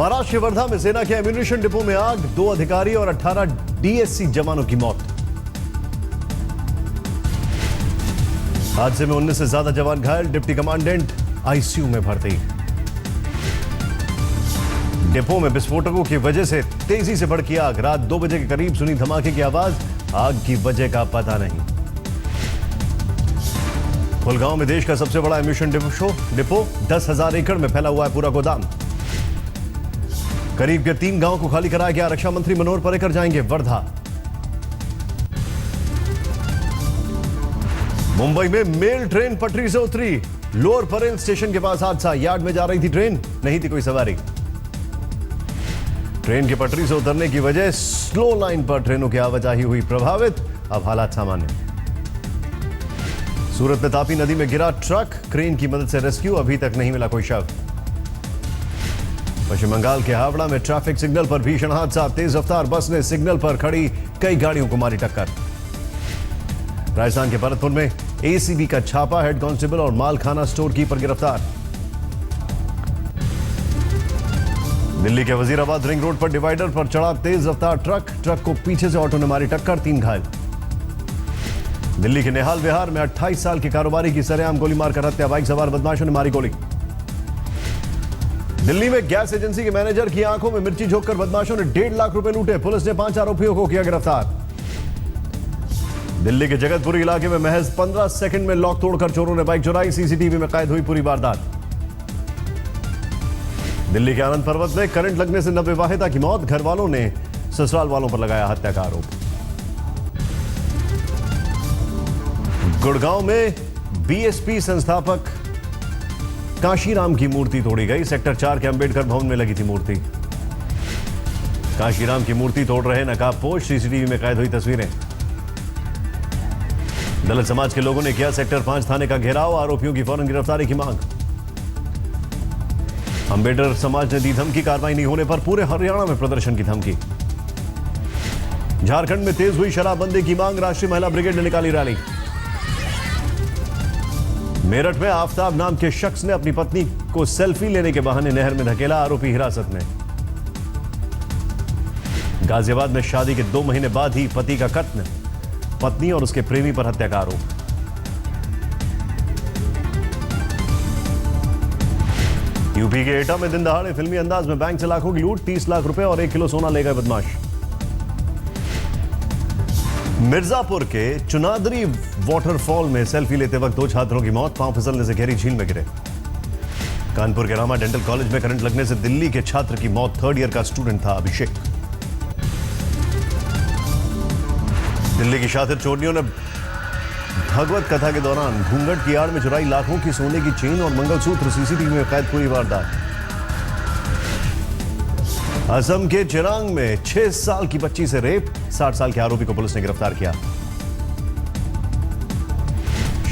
महाराष्ट्र के वर्धा में सेना के एम्यूनिशन डिपो में आग, 2 अधिकारी और 18 डीएससी जवानों की मौत। हादसे में 19 से ज्यादा जवान घायल, डिप्टी कमांडेंट आईसीयू में भर्ती। डिपो में विस्फोटकों की वजह से तेजी से भड़की आग, रात 2 बजे के करीब सुनी धमाके की आवाज, आग की वजह का पता नहीं। फुलगांव में देश का सबसे बड़ा एम्यूनिशन डिपो 10,000 एकड़ में फैला हुआ है पूरा गोदाम। करीब के 3 गांव को खाली कराया गया। रक्षा मंत्री मनोहर पर्रिकर जाएंगे वर्धा। मुंबई में मेल ट्रेन पटरी से उतरी, लोअर परेल स्टेशन के पास हादसा, यार्ड में जा रही थी ट्रेन, नहीं थी कोई सवारी। ट्रेन की पटरी से उतरने की वजह स्लो लाइन पर ट्रेनों की आवाजाही हुई प्रभावित, अब हालात सामान्य। सूरत में तापी नदी में गिरा ट्रक, क्रेन की मदद से रेस्क्यू, अभी तक नहीं मिला कोई शव। पश्चिम बंगाल के हावड़ा में ट्रैफिक सिग्नल पर भीषण हादसा, तेज रफ्तार बस ने सिग्नल पर खड़ी कई गाड़ियों को मारी टक्कर। राजस्थान के भरतपुर में एसीबी का छापा, हेड कांस्टेबल और मालखाना स्टोर कीपर गिरफ्तार। दिल्ली के वजीराबाद रिंग रोड पर डिवाइडर पर चढ़ा तेज रफ्तार ट्रक को पीछे से ऑटो ने मारी टक्कर, 3 घायल। दिल्ली के निहाल विहार में 28 साल के कारोबारी की सरेआम गोली मारकर हत्या, बाइक सवार बदमाशों ने मारी गोली। दिल्ली में गैस एजेंसी के मैनेजर की आंखों में मिर्ची झोंककर बदमाशों ने 1.5 लाख रुपए लूटे, पुलिस ने 5 आरोपियों को किया गिरफ्तार। दिल्ली के जगतपुरी इलाके में महज 15 सेकंड में लॉक तोड़कर चोरों ने बाइक चुराई, सीसीटीवी में कैद हुई पूरी वारदात। दिल्ली के आनंद पर्वत में करंट लगने से नवविवाहिता की मौत, घर वालों ने ससुराल वालों पर लगाया हत्या का आरोप। गुड़गांव में बीएसपी संस्थापक काशीराम की मूर्ति तोड़ी गई, सेक्टर 4 के अंबेडकर भवन में लगी थी मूर्ति। काशीराम की मूर्ति तोड़ रहे नकाबपोश, सीसीटीवी में कैद हुई तस्वीरें। दलित समाज के लोगों ने किया सेक्टर 5 थाने का घेराव, आरोपियों की फौरन गिरफ्तारी की मांग। अंबेडकर समाज ने दी धमकी, कार्रवाई नहीं होने पर पूरे हरियाणा में प्रदर्शन की धमकी। झारखंड में तेज हुई शराबबंदी की मांग, राष्ट्रीय महिला ब्रिगेड ने निकाली रैली। मेरठ में आफ्ताब नाम के शख्स ने अपनी पत्नी को सेल्फी लेने के बहाने नहर में धकेला, आरोपी हिरासत में। गाजियाबाद में शादी के 2 महीने बाद ही पति का कत्ल, पत्नी और उसके प्रेमी पर हत्या का आरोप। यूपी के एटा में दिन दहाड़े फिल्मी अंदाज में बैंक से लाखों की लूट, 30 लाख रुपए और 1 किलो सोना ले गए बदमाश। मिर्जापुर के चुनादरी वाटरफॉल में सेल्फी लेते वक्त 2 छात्रों की मौत, पांव फिसलने से गहरी झील में गिरे। कानपुर के रामा डेंटल कॉलेज में करंट लगने से दिल्ली के छात्र की मौत, 3rd ईयर का स्टूडेंट था अभिषेक। दिल्ली की शातिर चोरियों ने भगवत कथा के दौरान घूंघट की आड़ में चुराई लाखों की सोने की चेन और मंगलसूत्र, सीसीटीवी में कैद पूरी वारदात। असम के चिरांग में 6 साल की बच्ची से रेप, 60 साल के आरोपी को पुलिस ने गिरफ्तार किया।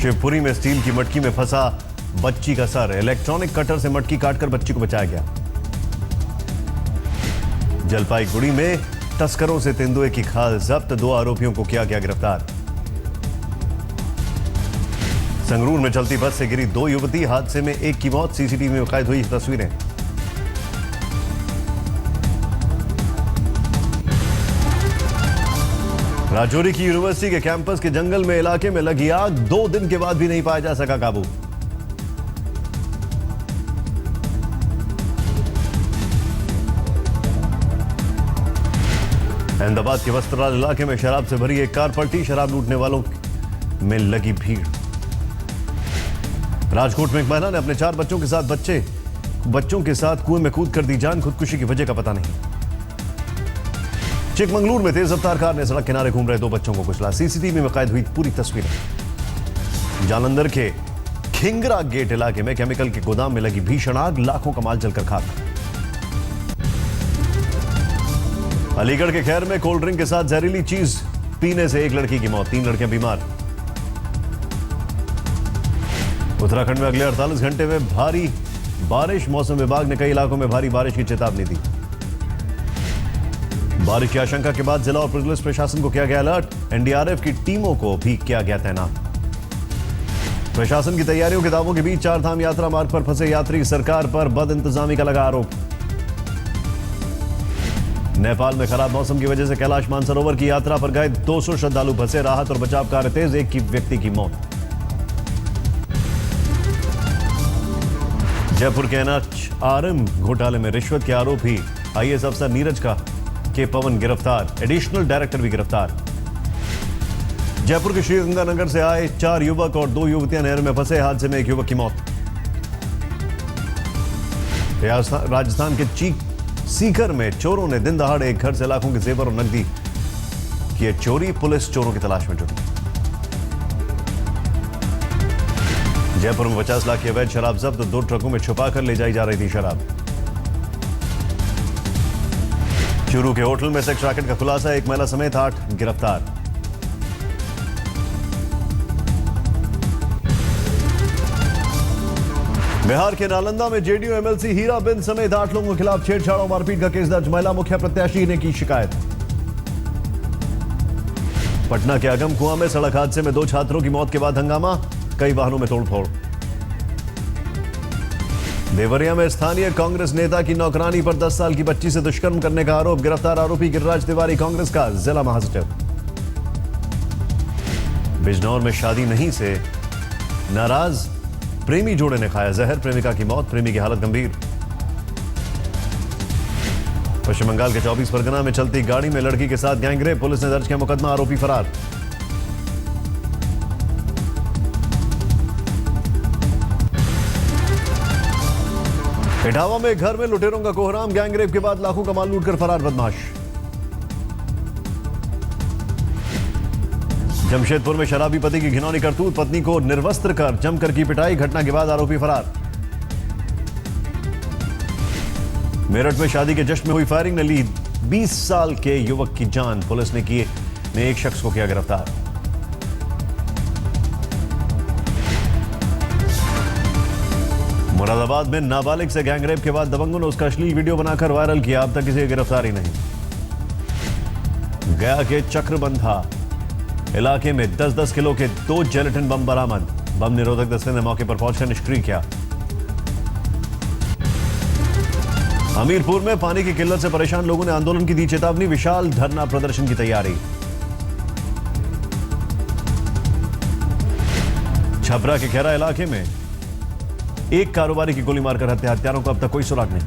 शिवपुरी में स्टील की मटकी में फंसा बच्ची का सर, इलेक्ट्रॉनिक कटर से मटकी काटकर बच्ची को बचाया गया। जलपाईगुड़ी में तस्करों से तेंदुए की खाल जब्त, 2 आरोपियों को किया गया गिरफ्तार। संगरूर में चलती बस से गिरी 2 युवती, हादसे में 1 की मौत, सीसीटीवी में कैद हुई तस्वीरें। राजौरी की यूनिवर्सिटी के कैंपस के जंगल में इलाके में लगी आग, 2 दिन के बाद भी नहीं पाया जा सका काबू। अहमदाबाद के वस्त्राल इलाके में शराब से भरी एक कार पलटी, शराब लूटने वालों में लगी भीड़। राजकोट में एक महिला ने अपने 4 बच्चों के साथ कुएं में कूद कर दी जान, खुदकुशी की वजह का पता नहीं। चिकमंगलुरु में तेज रफ्तार कार ने सड़क किनारे घूम रहे 2 बच्चों को कुचला, सीसीटीवी में कैद हुई पूरी तस्वीरें। जालंधर के खिंगरा गेट इलाके में केमिकल के गोदाम में लगी भीषण आग, लाखों का माल जलकर खाक। अलीगढ़ के खैर में कोल्ड ड्रिंक के साथ जहरीली चीज पीने से 1 लड़की की मौत, 3 लड़कियां बीमार। उत्तराखंड में अगले 48 घंटे में भारी बारिश, मौसम विभाग ने कई इलाकों में भारी बारिश की चेतावनी दी। बारिश की आशंका के बाद जिला और पुलिस प्रशासन को किया गया अलर्ट, एनडीआरएफ की टीमों को भी किया गया तैनात। प्रशासन की तैयारियों के दावों के बीच 4 धाम यात्रा मार्ग पर फंसे यात्री, सरकार पर बद इंतजामी का लगा आरोप। नेपाल में खराब मौसम की वजह से कैलाश मानसरोवर की यात्रा पर गए 200 श्रद्धालु फंसे, राहत और बचाव कार्य तेज, एक व्यक्ति की मौत। जयपुर के NHRM घोटाले में रिश्वत के आरोपी IAS अफसर नीरज के पवन गिरफ्तार, एडिशनल डायरेक्टर भी गिरफ्तार। जयपुर के श्रीगंगानगर से आए 4 युवक और 2 युवतियां नहर में फंसे, हादसे में एक युवक की मौत। राजस्थान के सीकर में चोरों ने दिन दहाड़े एक घर से लाखों के जेवर और नकदी किए चोरी, पुलिस चोरों की तलाश में जुटी। जयपुर में 50 लाख की अवैध शराब जब्त, 2 ट्रकों में छुपाकर ले जाई जा रही थी शराब। चूरू के होटल में सेक्स रैकेट का खुलासा, एक महिला समेत 8 गिरफ्तार। बिहार के नालंदा में JDU MLC हीराबिंद समेत 8 लोगों के खिलाफ छेड़छाड़ और मारपीट का केस दर्ज, महिला मुखिया प्रत्याशी ने की शिकायत। पटना के अगम कुआं में सड़क हादसे में 2 छात्रों की मौत के बाद हंगामा, कई वाहनों में तोड़फोड़। देवरिया में स्थानीय कांग्रेस नेता की नौकरानी पर 10 साल की बच्ची से दुष्कर्म करने का आरोप, गिरफ्तार आरोपी गिरिराज तिवारी, कांग्रेस का जिला महासचिव। बिजनौर में शादी नहीं से नाराज प्रेमी जोड़े ने खाया जहर, प्रेमिका की मौत, प्रेमी की हालत गंभीर। पश्चिम बंगाल के 24 परगना में चलती गाड़ी में लड़की के साथ गैंगरेप, पुलिस ने दर्ज किया मुकदमा, आरोपी फरार। इटावा में घर में लुटेरों का कोहराम, गैंगरेप के बाद लाखों का माल लूटकर फरार बदमाश। जमशेदपुर में शराबी पति की घिनौनी करतूत, पत्नी को निर्वस्त्र कर जमकर की पिटाई, घटना के बाद आरोपी फरार। मेरठ में शादी के जश्न में हुई फायरिंग ने ली 20 साल के युवक की जान, पुलिस ने एक शख्स को किया गिरफ्तार। मुरादाबाद में नाबालिग से गैंगरेप के बाद दबंगों ने उसका अश्लील वीडियो बनाकर वायरल किया, अब तक किसी की गिरफ्तारी नहीं। गया के चक्रबंधा इलाके में 10-10 किलो के 2 जेलेटिन बम बरामद, बम निरोधक दस्ते ने मौके पर पहुंचकर निष्क्रिय किया। हमीरपुर में पानी की किल्लत से परेशान लोगों ने आंदोलन की दी चेतावनी, विशाल धरना प्रदर्शन की तैयारी। छपरा के खैरा इलाके में एक कारोबारी की गोली मारकर हत्या, हत्यारों को अब तक कोई सुराग नहीं।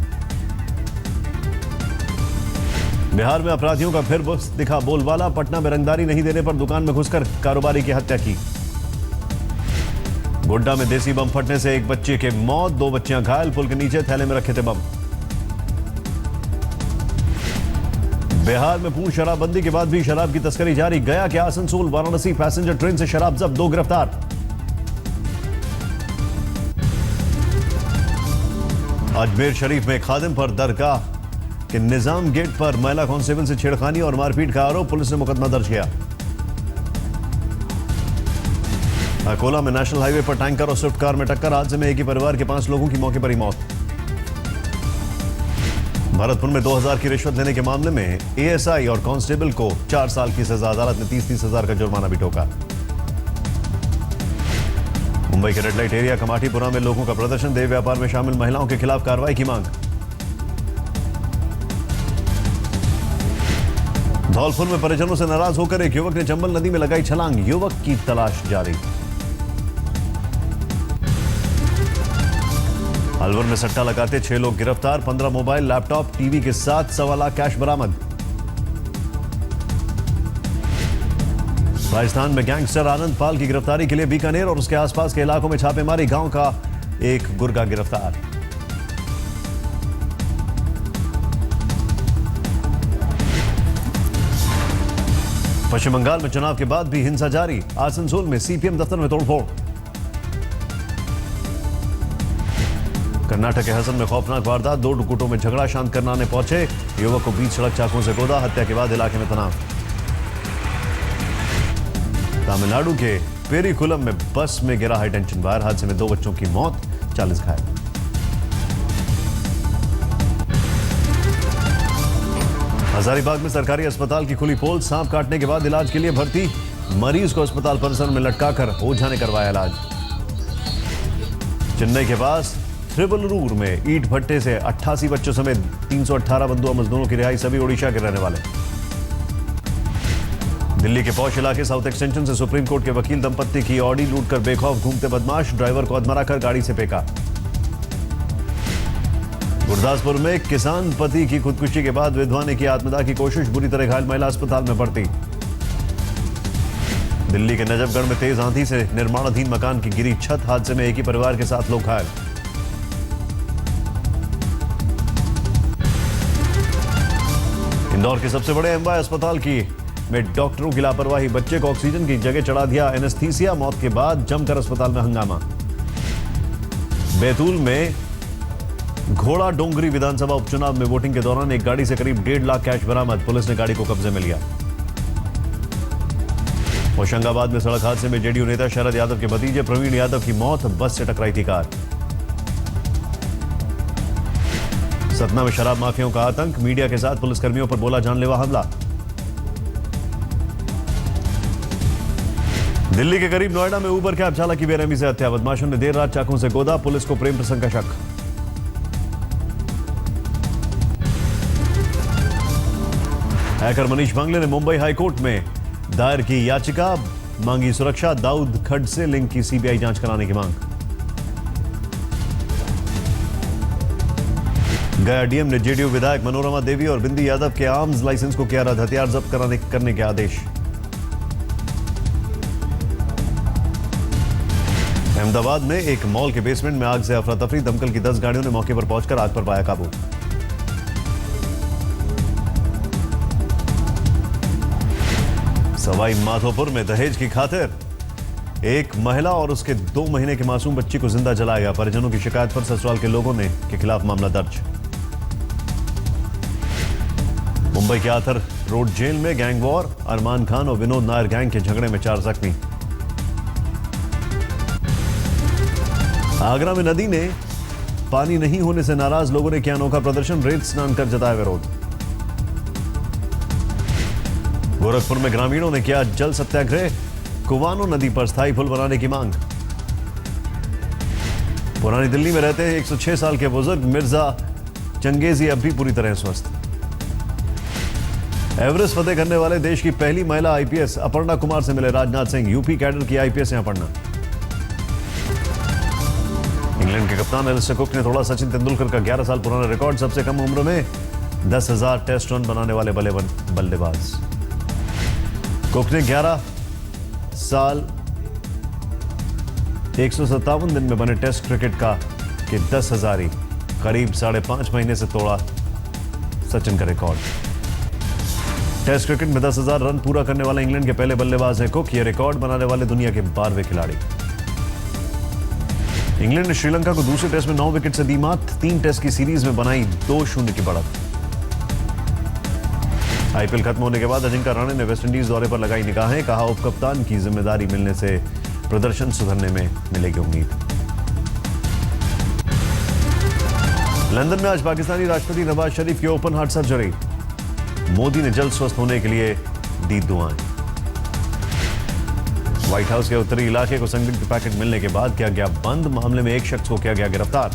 बिहार में अपराधियों का फिर दिखा बोलबाला, पटना में रंगदारी नहीं देने पर दुकान में घुसकर कारोबारी की हत्या की। गोड्डा में देसी बम फटने से एक बच्चे की मौत, 2 बच्चियां घायल, पुल के नीचे थैले में रखे थे बम। बिहार में पूर्ण शराबबंदी के बाद भी शराब की तस्करी जारी, गया के आसनसोल वाराणसी पैसेंजर ट्रेन से शराब जब्त, 2 गिरफ्तार। अजमेर शरीफ में खादिम पर दरगाह कि निजाम गेट पर महिला कांस्टेबल से छेड़खानी और मारपीट का आरोप, पुलिस ने मुकदमा दर्ज किया। अकोला में नेशनल हाईवे पर टैंकर और स्विफ्ट कार में टक्कर, हादसे में एक ही परिवार के 5 लोगों की मौके पर ही मौत। भरतपुर में 2000 की रिश्वत लेने के मामले में ASI और कांस्टेबल को 4 साल की सजा, अदालत ने 30-30 हजार का जुर्माना भी ठोका। मुंबई के रेड लाइट एरिया कमाटीपुरा में लोगों का प्रदर्शन, देह व्यापार में शामिल महिलाओं के खिलाफ कार्रवाई की मांग। धौलपुर में परिजनों से नाराज होकर एक युवक ने चंबल नदी में लगाई छलांग, युवक की तलाश जारी। अलवर में सट्टा लगाते 6 लोग गिरफ्तार, 15 मोबाइल, लैपटॉप, टीवी के साथ 1.25 लाख कैश बरामद। राजस्थान में गैंगस्टर आनंद पाल की गिरफ्तारी के लिए बीकानेर और उसके आसपास के इलाकों में छापेमारी, गांव का एक गुर्गा गिरफ्तार। पश्चिम बंगाल में चुनाव के बाद भी हिंसा जारी, आसनसोल में CPM दफ्तर में तोड़फोड़। कर्नाटक के हसन में खौफनाक वारदात, 2 गुटों में झगड़ा शांत करने पहुंचे युवक को बीच सड़क चाकुओं से गोदा, हत्या के बाद इलाके में तनाव। तमिलनाडु के पेरीकुलम में बस में गिरा हाईटेंशन वायर, हादसे में 2 बच्चों की मौत, 40 घायल। हजारीबाग में सरकारी अस्पताल की खुली पोल, सांप काटने के बाद इलाज के लिए भर्ती, मरीज को अस्पताल परिसर में लटकाकर ओझा ने करवाया इलाज। चेन्नई के पास थ्रिबलरूर में ईंट भट्टे से 88 बच्चों समेत 318 बंधुआ मजदूरों की रिहाई, सभी ओडिशा के रहने वाले। दिल्ली के पौष इलाके साउथ एक्सटेंशन से सुप्रीम कोर्ट के वकील दंपत्ति की ऑडी लूटकर बेखौफ घूमते बदमाश, ड्राइवर को अधमरा कर गाड़ी से फेंका। गुरदासपुर में किसान पति की खुदकुशी के बाद विधवा ने की आत्मदाह की कोशिश, बुरी तरह घायल महिला अस्पताल में भर्ती। दिल्ली के नजफगढ़ में तेज आंधी से निर्माणाधीन मकान की गिरी छत, हादसे में एक ही परिवार के 7 लोग घायल। इंदौर के सबसे बड़े एमवाय अस्पताल में डॉक्टरों की लापरवाही, बच्चे को ऑक्सीजन की जगह चढ़ा दिया एनेस्थीसिया, मौत के बाद जमकर अस्पताल में हंगामा। बैतूल में घोड़ा डोंगरी विधानसभा उपचुनाव में वोटिंग के दौरान एक गाड़ी से करीब 1.5 लाख कैश बरामद, पुलिस ने गाड़ी को कब्जे में लिया। होशंगाबाद में सड़क हादसे में जेडीयू नेता शरद यादव के भतीजे प्रवीण यादव की मौत, बस से टकराई थी कार। सतना में शराब माफियाओं का आतंक, मीडिया के साथ पुलिसकर्मियों पर बोला जानलेवा हमला। दिल्ली के करीब नोएडा में उबर कैब चालक की बेरहमी से हत्या, बदमाशों ने देर रात चाकू से गोदा, पुलिस को प्रेम प्रसंग का शक। हैकर मनीष भांगले ने मुंबई हाईकोर्ट में दायर की याचिका, मांगी सुरक्षा, दाऊद खड्ड से लिंक की सीबीआई जांच कराने की मांग। गया डीएम ने जेडीयू विधायक मनोरमा देवी और बिंदी यादव के आर्म्स लाइसेंस को किया रद्द, हथियार जब्त करने के आदेश। अहमदाबाद में एक मॉल के बेसमेंट में आग से अफरा तफरी, दमकल की 10 गाड़ियों ने मौके पर पहुंचकर आग पर पाया काबू। सवाई माधोपुर में दहेज की खातिर एक महिला और उसके 2 महीने के मासूम बच्ची को जिंदा जलाया गया, परिजनों की शिकायत पर ससुराल के लोगों के खिलाफ मामला दर्ज। मुंबई के आर्थर रोड जेल में गैंग वॉर, अरमान खान और विनोद नायर गैंग के झगड़े में 4 जख्मी। आगरा में नदी में पानी नहीं होने से नाराज लोगों ने किया अनोखा प्रदर्शन, रेत स्नान कर जताया विरोध। गोरखपुर में ग्रामीणों ने किया जल सत्याग्रह, कुवानो नदी पर स्थायी पुल बनाने की मांग। पुरानी दिल्ली में रहते हैं 106 साल के बुजुर्ग मिर्जा चंगेजी अब भी पूरी तरह स्वस्थ। एवरेस्ट फतेह करने वाले देश की पहली महिला आईपीएस अपर्णा कुमार से मिले राजनाथ सिंह, यूपी कैडर की आईपीएस हैं अपर्णा। इंग्लैंड के कप्तान एलिस्टर कुक ने तोड़ा सचिन तेंदुलकर का 11 साल पुराना रिकॉर्ड, सबसे कम उम्र में 10,000 टेस्ट रन बनाने वाले बल्लेबाज। कुक ने 11 साल 157 दिन में बने टेस्ट क्रिकेट का कि 10,000 करीब 5.5 महीने से तोड़ा सचिन का रिकॉर्ड। टेस्ट क्रिकेट में 10,000 रन पूरा करने वाले इंग्लैंड के पहले बल्लेबाज हैं कुक, ये रिकॉर्ड बनाने वाले दुनिया के 12वें खिलाड़ी। इंग्लैंड ने श्रीलंका को दूसरे टेस्ट में 9 विकेट से दी मात, 3 टेस्ट की सीरीज में बनाई 2-0 की बढ़त। आईपीएल खत्म होने के बाद अजिंक्य रहाणे ने वेस्टइंडीज दौरे पर लगाई निगाहें, कहा उपकप्तान की जिम्मेदारी मिलने से प्रदर्शन सुधरने में मिलेगी उम्मीद। लंदन में आज पाकिस्तानी राष्ट्रपति नवाज शरीफ की ओपन हार्ट सर्जरी, मोदी ने जल्द स्वस्थ होने के लिए दी दुआएं। व्हाइट हाउस के उत्तरी इलाके को संदिग्ध पैकेट मिलने के बाद किया गया बंद, मामले में एक शख्स को किया गया गिरफ्तार।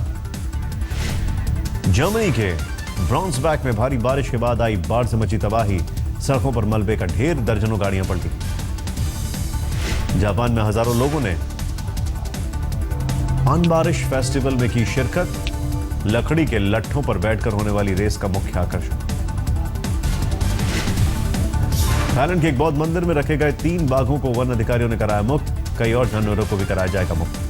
जर्मनी के ब्राउन्सबैक में भारी बारिश के बाद आई बाढ़ से मची तबाही, सड़कों पर मलबे का ढेर, दर्जनों गाड़ियां पलटी। जापान में हजारों लोगों ने अनबारिश फेस्टिवल में की शिरकत, लकड़ी के लट्ठों पर बैठकर होने वाली रेस का मुख्य आकर्षण। थाईलैंड के एक बौद्ध मंदिर में रखे गए 3 बाघों को वन अधिकारियों ने कराया मुक्त, कई और जानवरों को भी कराया जाएगा मुक्त।